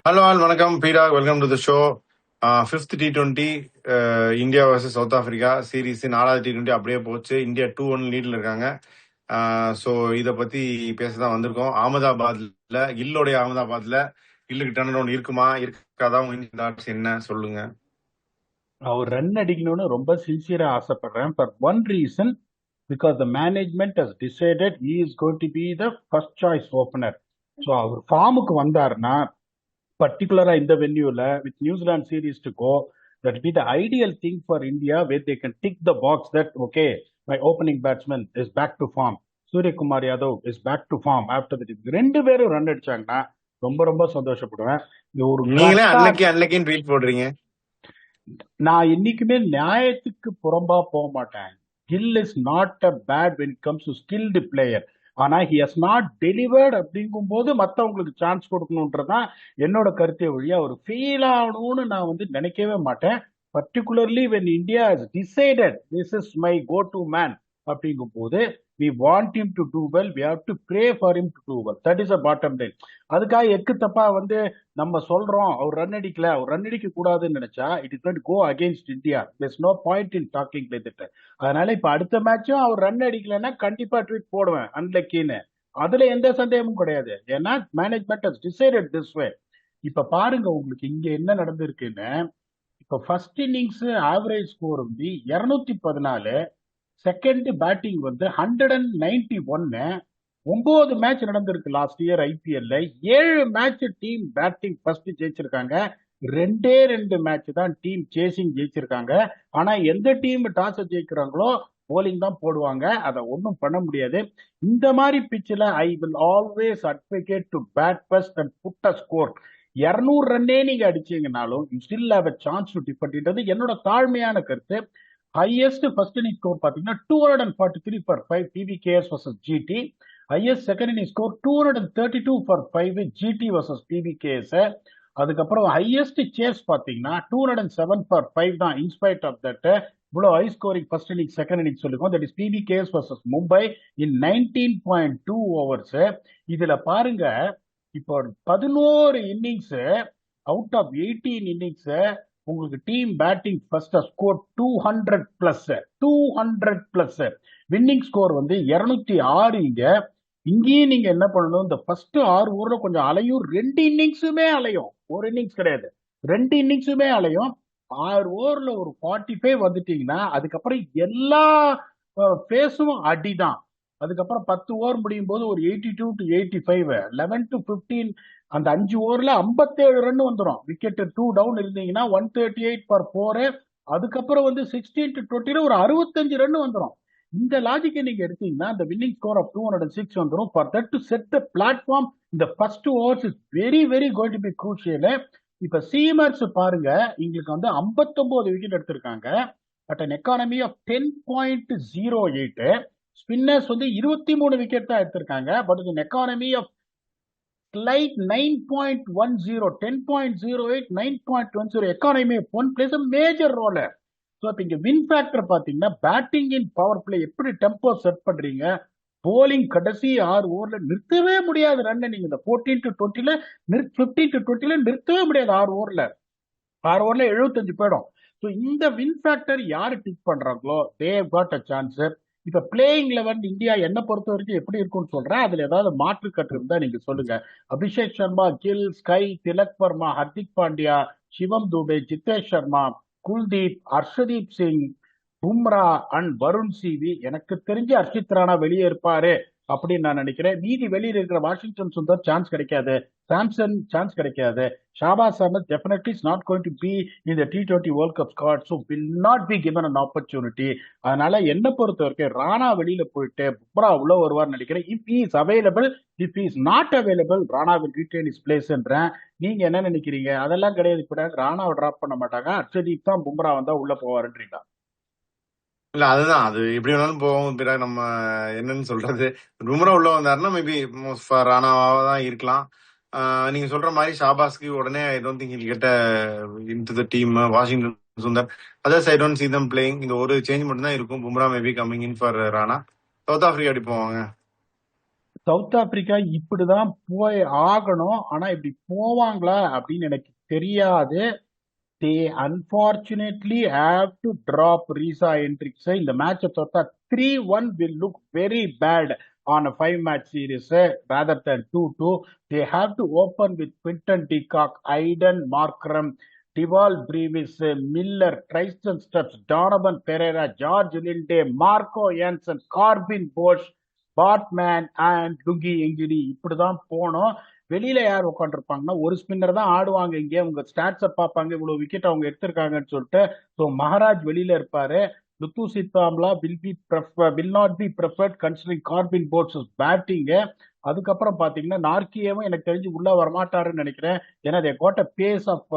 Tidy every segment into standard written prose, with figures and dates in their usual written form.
Hello all வணக்கம் பீடா, welcome to the show. Fifth T20 India versus south Africa series 4வது T20 அப்படியே போச்சு. India 2-1 லீட்ல இருக்காங்க. ஸோ இதை பத்தி பேசதான் வந்திருக்கோம். அகமதாபாத்ல கில்லுக்கு டர்ன் அரவுண்ட் இருக்குமா இருக்காதா, உங்க தாட்ஸ் என்ன சொல்லுங்க. அவர் ரன் அடிக்கணும்னு ரொம்ப சின்சியரா ஆசைப்படுறேன். For one reason, because the management has decided he is going to be the first choice opener. So அவர் ஃபார்முக்கு வந்தாருன்னா, பர்டிகுலரா இந்த வென்யூல with New Zealand series to go, that be the ideal thing for India, where they can tick the box that okay my opening batsman is back to form, Suryakumar Yadav is back to form after that. ரெண்டு பேரும் run அடிச்சாங்கன்னா ரொம்ப ரொம்ப சந்தோஷப்படுவேன். இது ஒரு நீங்களே அன்னைக்கு tweet போடுறீங்க. நான் என்னைக்குமே நியாயத்துக்கு புறம்பா போக மாட்டேன். Gill is not a bad when it comes to skilled player. ஆனா ஹி ஹஸ் நாட் டெலிவர்ட் அப்படிங்கும் போது மற்றவங்களுக்கு சான்ஸ் கொடுக்கணுன்றதான் என்னோட கருத்தை வழியா. ஒரு ஃபெயில் ஆகணும்னு நான் நினைக்கவே மாட்டேன். Particularly when India has decided this is my go to man அப்படிங்கும் போது we want him to do well, we have to pray for him to do well. That is a bottom line. அதுக்காக egg தப்பா நம்ம சொல்றோம் அவர் run அடிக்கல, அவர் run அடிக்க கூடாதுன்னு நினைச்சா it is not go against India. there's no point in talking like that. அதனால இப்ப அடுத்த மேட்சும் அவர் ரன் அடிக்கலன்னா கண்டிப்பா ட்வீட் போடுவேன் அன்லக்கின்னு. அதுல எந்த சந்தேகமும் கிடையாது. ஏன்னா management has decided this way. இப்ப பாருங்க உங்களுக்கு இங்க என்ன நடந்திருக்குன்னு. இப்ப first innings average score 214, second batting 191. 9 match நடந்திருக்கு லாஸ்ட் இயர் ஐபிஎல்ல. 7 மேட்ச் டீம் பேட்டிங் ஃபர்ஸ்ட் ஜெயிச்சிருக்காங்க. 2 மேட்ச் தான் டீம் சேசிங் ஜெயிச்சிருக்காங்க. ஆனா எந்த டீம் டாஸ் ஜெயிக்கிறாங்களோ போலிங் தான் போடுவாங்க. அதை ஒன்றும் பண்ண முடியாது. இந்த மாதிரி பிச்சில் I will always advocate to bat first and put a score. 200 ரன்னே நீங்க அடிச்சீங்கனாலும் you still have a chance to டிஃபன்றது என்னோட தாழ்மையான கருத்து. ஹையஸ்ட் ஃபர்ஸ்ட் இன்னிங் ஸ்கோர் பாத்தீங்கன்னா 243 for 5 PBKS vs GT. Highest second inning score 232 for 5 GT vs PBKS. அதுக்கப்புறம் highest chase பாத்தீங்கன்னா 207 for 5 தான். இன்ஸ்பைட் ஆஃப் தட் இவ்வளவு high scoring first inning second inning சொல்லிருக்கோம். That is PBKS vs Mumbai in 19.2 overs. இதுல பாருங்க, இப்போ 11 innings out of 18 innings உங்களுக்கு team batting first score 200+. Winning score 206. இங்கேயும் நீங்க என்ன பண்ணணும், இந்த ஃபர்ஸ்ட் 6 ஓவர்ல கொஞ்சம் அலையும். 2 இன்னிங்ஸுமே அலையும், ஒரு இன்னிங்ஸ் கிடையாது, 2 இன்னிங்ஸுமே அலையும். 6 ஓவர்ல ஒரு 45 வந்துட்டீங்கன்னா அதுக்கப்புறம் எல்லா பேஸும் அடிதான். அதுக்கப்புறம் 10 ஓவர் முடியும் போது ஒரு 82 to 85, 11 to 15, அந்த 5 ஓவர்ல 57 ரன் வந்துடும். விக்கெட் 2 டவுன் இருந்தீங்கன்னா 138 for 4. அதுக்கப்புறம் 16 to 20 ஒரு 65 ரன் வந்துடும். இந்த லாஜிக்கை நீங்க எடுத்தீங்கன்னா இந்த வின்னிங் ஸ்கோர் ஆஃப் 206 வந்துடும். For that to set the platform இந்த first overs is very very going to be crucial. இப்ப சீமர்ஸ் பாருங்க, எங்களுக்கு 59 விக்கெட் எடுத்திருக்காங்க at an economy of 10.08. Spinners 23 wicket தான் எடுத்திருக்காங்க, but economy of slight 9.10, 10.08, 9.10. Economy one plays major role. So இப்போ இங்க win factor பாத்தீங்கன்னா பேட்டிங் இன் பவர் பிளே எப்படி டெம்போ செட் பண்றீங்க. போலிங் கடைசி 6 ஓவர்ல நிறுத்தவே முடியாது ரன். நீங்க இந்த 14 to 20ல 15 to 20ல நிறுத்தவே முடியாது. 6 ஓவர்ல 75 போயிடும். ஸோ இந்த வின் ஃபேக்டர் யாரு டிக் பண்றாங்களோ they have got a chance. இப்ப பிளேயிங் 11 இந்தியா என்ன பொறுத்த வரைக்கும் எப்படி இருக்கும்னு சொல்றேன். அதுல ஏதாவது மாற்று கட்டு இருந்தா நீங்க சொல்லுங்க. Abhishek Sharma, Gill, SKY, Tilak Varma, Hardik Pandya, Shivam Dube, Jitesh Sharma, Kuldeep, Harshdeep Singh, Bumrah and Varun C V. எனக்கு தெரிஞ்சு ஹர்ஷித் ராணா வெளியே இருப்பாரு அப்படின்னு நான் நினைக்கிறேன். மீதி வெளியில இருக்கிற வாஷிங்டன் சுந்தர் சான்ஸ் கிடைக்காது, சாம்சன் சான்ஸ் கிடைக்காது, Shahbaz Ahmed definitely is not going to be in the T20 World Cup squad, so will not be given an opportunity. அதனால என்ன பொறுத்த வரைக்கும் ராணா வெளியில போயிட்டு பும்ரா உள்ள வருவார்னு நினைக்கிறேன். if he is available, if he is not available, Rana will retain his place-ன்றேன். நீங்க என்ன நினைக்கிறீங்க? அதெல்லாம் கிடையாது. இப்ப ராணாவை டிராப் பண்ண மாட்டாங்க, ஹர்ஷதீப் தான் பும்ரா வந்தா உள்ள போவாருன்றீங்களா? இல்ல அதுதான், அது எப்படி வேணாலும் போவோம். பிறகு நம்ம என்னன்னு சொல்றது, பும்ரா உள்ள வந்தாருன்னா மேபி ராணாவா தான் இருக்கலாம். நீங்க சொல்ற மாதிரி ஷாபாஸ்க்கு உடனே I don't think he'll get into the team. Washington Sundar others I don't see them playing. இந்த ஒரு சேஞ்ச் மட்டும் தான் இருக்கும். Bumrah maybe coming in for Rana. South Africa அடி போவாங்க. சவுத் ஆப்பிரிக்கா இப்படிதான் போய் ஆகணும். ஆனா இப்படி போவாங்களா அப்படின்னு எனக்கு தெரியாது. They unfortunately have to drop Risa Hendricks. இந்த மேட்சை தோத்தா 3-1 will look very bad on a 5-match series rather than 2-2. They have to open with Quinton de Kock, Aiden Markram, Dival Brevis, Miller, Tristan Stubbs, Donovan Pereira, George Linde, Marco Jansen, Corbin Bosch, Baartman and Lungi Ngidi இப்படிதான் போனோம். வெளியில யார் உட்காந்துருப்பாங்கன்னா ஒரு spinner தான் ஆடுவாங்க. இங்கே உங்க ஸ்டாட்ஸை பார்ப்பாங்க, இவ்வளவு விக்கெட் அவங்க எடுத்திருக்காங்கன்னு சொல்லிட்டு. ஸோ மகாராஜ் வெளியில இருப்பாரு. Lutho Sipamla will not be preferred considering Corbin Bosch's batting. அதுக்கப்புறம் பாத்தீங்கன்னா நார்கியவும் எனக்கு தெரிஞ்சு உள்ள வரமாட்டாருன்னு நினைக்கிறேன். ஏன்னா they got a base of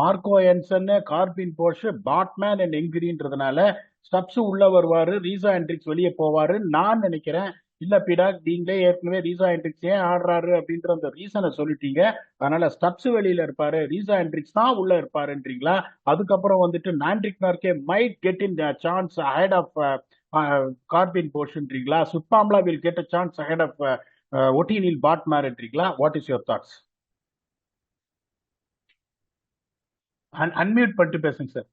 Marco Jansen, Corbin போர்ஷ், பாட்மேன் அண்ட் எங்கிரின்றதுனால ஸ்டப்ஸ் உள்ள வருவாரு, ரீசா ஹெண்ட்ரிக்ஸ் வெளியே போவாரு நான் நினைக்கிறேன். இல்ல பிடா, நீங்களே ஏற்கனவே ரீசா ஹெண்ட்ரிக்ஸ் ஏன் ஆடுறாரு அப்படின்ற அந்த ரீசனை சொல்லிட்டீங்க. அதனால ஸ்டப்ஸ் வெளியில இருப்பாரு, ரீசா ஹெண்ட்ரிக்ஸ் தான் உள்ள இருப்பாருன்றீங்களா? அதுக்கப்புறம் வந்துட்டு Anrich Nortje might get in chance ahead of Corbin போர்ஷன்றீங்களா? Sipamla will get a chance ahead of Ottneil பாட்மேர்ன்றீங்களா? What is your thoughts? Unmute பண்ணிட்டு பேசுங்க சார்.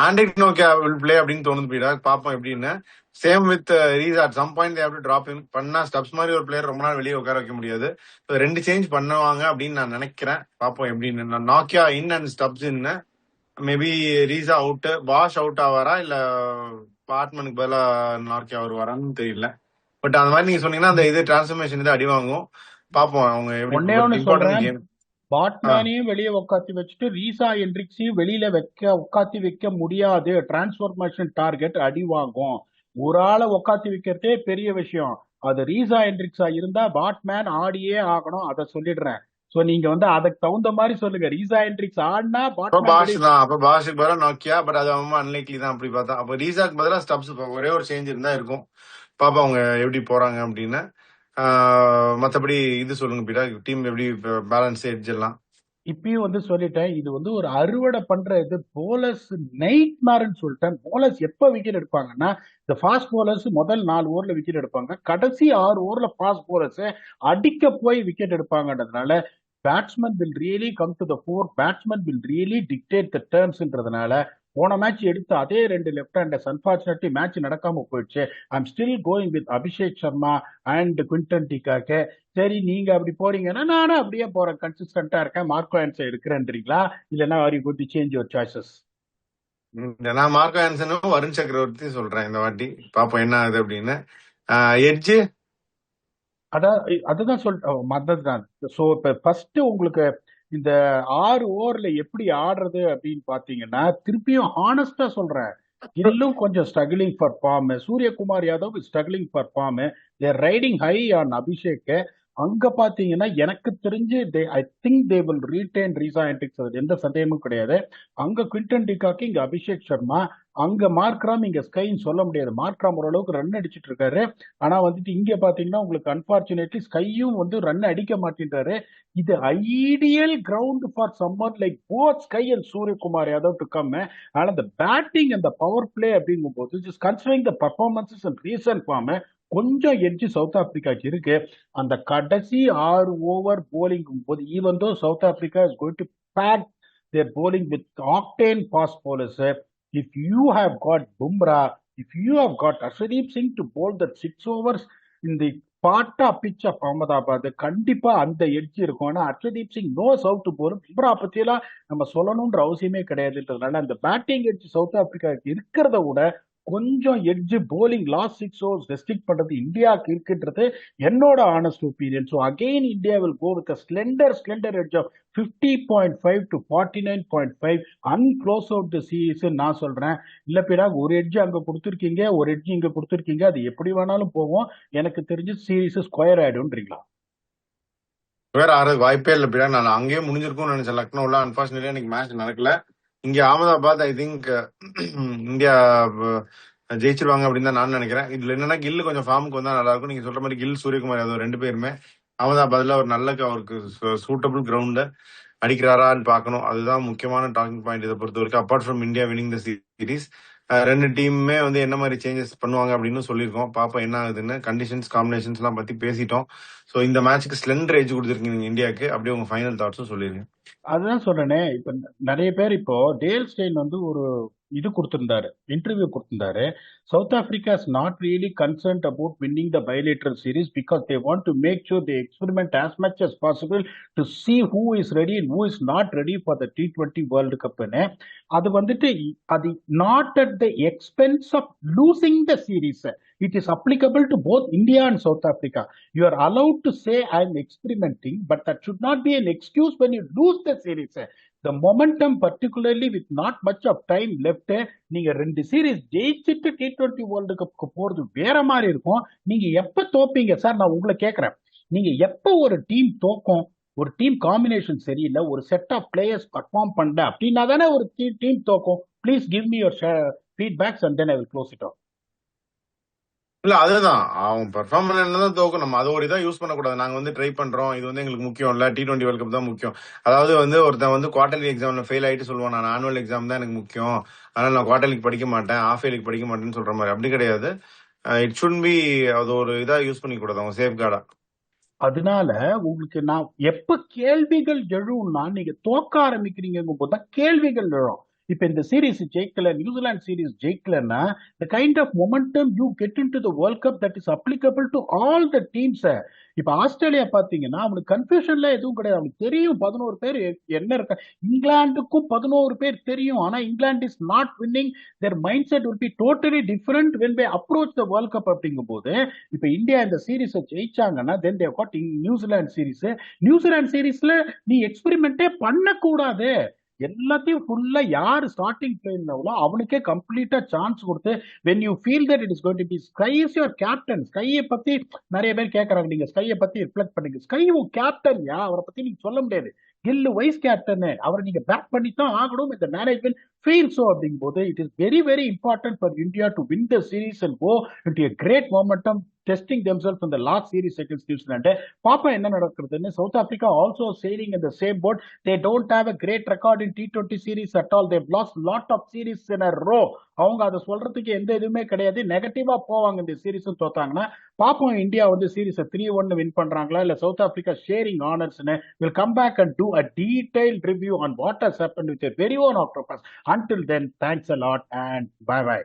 ஆண்ட்ரிக் நோக்கியா வில் பிளே அப்படின்னு தோணுது பீடா, பாப்போம் எப்படின்னு. Same with Reeza, at some point they have to drop in. பண்ணா ஸ்டப்ஸ் மாதிரி ஒரு பிளேயர் ரொம்ப நாள் வெளியே உட்கார வைக்க முடியாது. ரெண்டு சேஞ்ச் பண்ணுவாங்க அப்படின்னு நான் நினைக்கிறேன். பாப்போம் எப்படின்னு. நாக்கியா in and Stubbs in. Maybe Reeza out, Bosch out ஆவாரா இல்ல பார்ட்மனுக்கு பதிலா நார்க்கியா வருவாரான்னு தெரியல. பட் அந்த மாதிரி நீங்க சொன்னீங்கன்னா அந்த இது டிரான்ஸ்ஃபர்மேஷன் இது அடி வாங்கும். பாப்போம் அவங்க எப்படி. ஒன்னே ஒன்னு இம்பார்ட்டன்ட் சொல்றேன், கேம். பாட்மேனையும் வெளியே உட்காத்தி வச்சுட்டு ரீசா என்ட்ரிக்ஸையும் வெளியில உட்காத்தி வைக்க முடியாது. டிரான்ஸ்ஃபர்மேஷன் டார்கெட் அடி வாங்கும். ஒரு ஆளை உட்காத்தி வைக்கிறதே பெரிய விஷயம். அது ரீசா என்ட்ரிக்ஸா இருந்தா பாட்மேன் ஆடியே ஆகணும், அதை சொல்லிடுறேன். சோ நீங்க வந்து அதுக்கு தகுந்த மாதிரி சொல்லுங்க. ரீசா என்ட்ரிக்ஸ் ஆடினா பாட்மேன் பாஷ் தான். அப்ப பாஷுக்கு பதிலா நாக்கியா, பட் அது அவங்க அன்லைக்லி தான் அப்படி பார்த்தா. அப்ப ரீசாக்கு பதிலா ஸ்டப்ஸ் ஒரே ஒரு சேஞ்ச் இருந்தா இருக்கும். பாப்பா அவங்க எப்படி போறாங்க அப்படின்னு. மத்தபடி இது சொல்லுங்க பீடா, டீம் எப்படி பேலன்ஸ் எட்ஜ் எல்லாம். இப்பயும் வந்து சொல்லிட்டேன், இது வந்து ஒரு அறுவடை பண்ற இது. போலர்ஸ் நைட் மேர்ன்னு சொல்லிட்டேன். போலர்ஸ் எப்ப விக்கெட் எடுப்பாங்கன்னா, இந்த ஃபாஸ்ட் போலர்ஸ் முதல் 4 ஓவர்ல விக்கெட் எடுப்பாங்க, கடைசி 6 ஓவர்ல ஃபாஸ்ட் போலர்ஸ் அடிக்க போய் விக்கெட் எடுப்பாங்கன்றதுனால batsman will really come to the fore, batsman will really dictate the டேர்ம்ஸ்ன்றதுனால போன மேட்ச் எடுத்து அதே 2 லெஃப்ட் ஹேண்டர்ஸ் அன்பார்ச்சுனேட்லி மேட்ச் நடக்காம போயிடுச்சு. I am still going with Abhishek Sharma and Quinton de Kock. சரி, நீங்க அப்படி போறீங்கன்னா நானும் அப்படியே போறேன், கன்சிஸ்டன்டா இருக்கேன், மார்க்கோ ஆன்சர் எடுக்கிறேன்றீங்களா? இல்லைன்னா are you going to change your choices? நான் மார்க்கோ ஆன்சனும் வருண் சக்கரவர்த்தி சொல்றேன் இந்த வாட்டி. பாப்போம் என்ன ஆகுது அப்படின்னு. எட்ஜ் அதுதான் சொல்லிட்டு. ஸோ இப்போ ஃபர்ஸ்ட் உங்களுக்கு இந்த 6 ஓவர்ல எப்படி ஆடுறது அப்படின்னு பாத்தீங்கன்னா, திருப்பியும் ஹானஸ்டா சொல்றேன், கில்லும் கொஞ்சம் struggling for form, Suryakumar Yadav struggling for form, they're riding high on Abhishek. அங்க பாத்தீங்கன்னா எனக்கு தெரிஞ்சு I think they will retain Reeza Hendricks, அது எந்த சந்தேகமும் கிடையாது. அங்க குவிண்டன் டிகாக்கு, இங்க அபிஷேக் சர்மா, அங்க மார்க்ராம், இங்க ஸ்கைன்னு சொல்ல முடியாது. மார்க்ராம் ஓரளவுக்கு ரன் அடிச்சிட்டு இருக்காரு. ஆனா வந்துட்டு இங்க பாத்தீங்கன்னா உங்களுக்கு அன்பார்ச்சுனேட்லி ஸ்கையும் வந்து ரன் அடிக்க மாட்டேன்றாரு. இது ideal ground for summer like both SKY and Suryakumar Yadav to come. ஆனா இந்த பேட்டிங் அந்த பவர் பிளே அப்படிங்கும் போது just considering the performances and recent form கொஞ்சம் எட்ஜ் சவுத் ஆப்பிரிக்காக்கு இருக்கு. அந்த கடைசி 6 ஓவர் போலிங்கும் போது even though South Africa is going to pack their bowling with octane fast bowlers. If you have got Bumrah, if you have got Arshdeep Singh to bowl that 6 overs in the பாட்டா pitch of Ahmedabad, கண்டிப்பா அந்த edge இருக்கும். ஆனா Arshdeep Singh nose out போரும். பும்ரா பத்தியெல்லாம் நம்ம சொல்லணும்ன்ற அவசியமே கிடையாதுன்றதுனால அந்த பேட்டிங் எட்ஜ் சவுத் ஆப்பிரிக்காவுக்கு இருக்கிறத விட கொஞ்சம் edge bowling last 6 overs restrict பண்றது இந்தியாவுக்கு இருக்குன்றது என்னோட honest opinion. So again India will go with slender edge of 50.5 to 49.5 and close out the series நான் சொல்றேன். இல்ல பிறா, ஒரு எட்ஜ் அங்க கொடுத்துருக்கீங்க, ஒரு எட்ஜ் இங்க கொடுத்துருக்கீங்க, அது எப்படி வேணாலும் போகும். எனக்கு தெரிஞ்சு சீரீஸ் ஸ்கொயர் ஆயிடும்ன்றீங்களா? வேற ஆறது வாய்ப்பே இல்லை பிடா. நான் அங்கேயே முடிஞ்சிருக்கும்னு நினைச்சேன் லக்னோல. அன்பார்ச்சுனேட்லி எனக்கு மேட்ச் நடக்கல. இங்க அகமதாபாத் ஐ திங்க் இந்தியா ஜெயிச்சிருவாங்க அப்படின்னு தான் நான் நினைக்கிறேன். இதுல என்னன்னா கில் கொஞ்சம் ஃபார்முக்கு வந்தா நல்லா இருக்கும். நீங்க சொல்ற மாதிரி கில், சூரியகுமார் யாதவ் 2 பேருமே அகமதாபாத்ல ஒரு நல்ல அவருக்கு சூட்டபிள் கிரவுண்ட அடிக்கிறாரான்னு பார்க்கணும். அதுதான் முக்கியமான டாக்கிங் பாயிண்ட் இதை பொறுத்த வரைக்கும். Apart from India winning the series, ரெண்டு டீமுமே வந்து என்ன மாதிரி சேஞ்சஸ் பண்ணுவாங்க அப்படின்னு சொல்லியிருக்கோம். பாப்போம் என்ன ஆகுதுன்னு. கண்டிஷன்ஸ் காம்பினேஷன்ஸ் எல்லாம் பத்தி பேசிட்டோம். ஸோ இந்த மேட்ச்க்கு ஸ்லெண்டர் ஏஜ் கொடுத்துருக்கீங்க இந்தியாவுக்கு. அப்படியே உங்க ஃபைனல் தாட்ஸும் சொல்லிருங்க. அதுதான் சொல்றேனே, இப்ப நிறைய பேர் இப்போ டேல் ஸ்டெயின் வந்து ஒரு இது கொடுத்திருந்தாரு, இன்டர்வியூ கொடுத்திருந்தாரு. South Africa is not really concerned about winning the bilateral series because they want to make sure they experiment as much as possible to see who is ready and who is not ready for the T20 world கப்னு. அது வந்துட்டு அது not at the expense of losing the series. It is applicable to both India and South Africa. You are allowed to say I am experimenting, but that should not be an excuse when you lose the series. The momentum, particularly with not much of time left, நீங்க 2 series ஜெயிச்சுட்டு T20 world கப்க்கு போறது வேற மாதிரி இருக்கும். நீங்க எப்ப தோப்பீங்க sir? நான் உங்களை கேட்கிறேன், நீங்க எப்ப ஒரு டீம் தோக்கும்? ஒரு டீம் காம்பினேஷன் சரியில்லை, ஒரு செட் ஆஃப் பிளேயர்ஸ் பர்ஃபார்ம் பண்ணல அப்படின்னா தானே ஒரு டீம் தோக்கும். Please give me your feedbacks and then I will close it off. இல்ல அதுதான் அவங்க பெர்ஃபார்ம் பண்ணதான் தோக்கும். நம்ம அதை ஒரு இதாக யூஸ் பண்ணக்கூடாது. நாங்க வந்து ட்ரை பண்றோம், இது வந்து எங்களுக்கு முக்கியம் இல்ல, T20 வேர்ல்ட் கப் தான் முக்கியம். அதாவது வந்து ஒருத்தன் வந்து குவார்டர்லி எக்ஸாம்ல ஃபெயில் ஆயிட்டு சொல்லுவான், நான் ஆனுவல் எக்ஸாம் தான் எனக்கு முக்கியம், அதனால நான் குவார்டர்லிக்கு படிக்க மாட்டேன், ஹாஃப் இயர்லிக்கு படிக்க மாட்டேன்னு சொல்ற மாதிரி. அப்படி கிடையாது. இட் ஷுட் பி அது ஒரு இதா யூஸ் பண்ணிக்க கூடாது அவங்க சேஃப் கார்டா. அதனால உங்களுக்கு நான் எப்ப கேள்விகள் எழும்னா, நீங்க தோக்க ஆரம்பிக்கிறீங்க போதுதான் கேள்விகள் எழும். இப்ப இந்த சீரீஸ் ஜெயிக்கல, நியூசிலாந்து சீரீஸ் ஜெயிக்கலன்னா, the kind of momentum you get into the World Cup that is applicable to all the teams. இப்ப ஆஸ்திரேலியா பாத்தீங்கன்னா அவனுக்கு கன்ஃபியூஷன்ல எதுவும் கிடையாது. அவனுக்கு தெரியும் 11 பேர் என்ன இருக்க. இங்கிலாந்துக்கும் 11 பேர் தெரியும். ஆனா England is not winning. their mindset will be totally different when they approach the World Cup அப்படிங்கும் போது, இப்ப இந்தியா இந்த சீரீஸ் ஜெயிச்சாங்கன்னா then they have got New Zealand series. New Zealand சீரீஸ்ல நீ எக்ஸ்பெரிமெண்டே பண்ணக்கூடாது. எல்லாத்தையும் ஃபுல்லா யாரு ஸ்டார்டிங் பிளேயர்னாலும் அவனுக்கே கம்ப்ளீட்டா சான்ஸ் கொடுத்து, when you feel that it is going to be, Sky is your captain. ஸ்கையை பத்தி நிறைய பேர் கேட்கறாங்க, நீங்க ஸ்கையை பத்தி ரிஃப்ளெக்ட் பண்ணுங்க. ஸ்கை உன் கேப்டன் யா, அவரை பத்தி நீங்க சொல்ல முடியாது. கில்லு வைஸ் கேப்டன், அவரை நீங்க பேக் பண்ணி தான் ஆகணும். இந்த மேனேஜ்மெண்ட் ஃபீல் சோ அப்படிங்கும் போது it is very very important for India to win the series and go into a great momentum testing themselves in the last series against New Zealand. பாப்பா என்ன நடக்குதுன்னு. South Africa also sailing in the same boat. They don't have a great record in T20 series at all. They've lost lot of series in a row. அவங்க அதை சொல்றதுக்கு எந்த இதுவுமே கிடையாது. நெகட்டிவா போவாங்க இந்த சீரீஸ் தோத்தாங்கன்னா. பாப்போம் இந்தியா வந்து சீரீஸ் 3-1 வின் பண்றாங்களா இல்ல சவுத் ஆப்பிரிக்கா ஷேரிங் ஆனர்ஸ்னு. We'll come back and do a detailed review on what has happened with a very own octopus. Until then, thanks a lot and bye bye.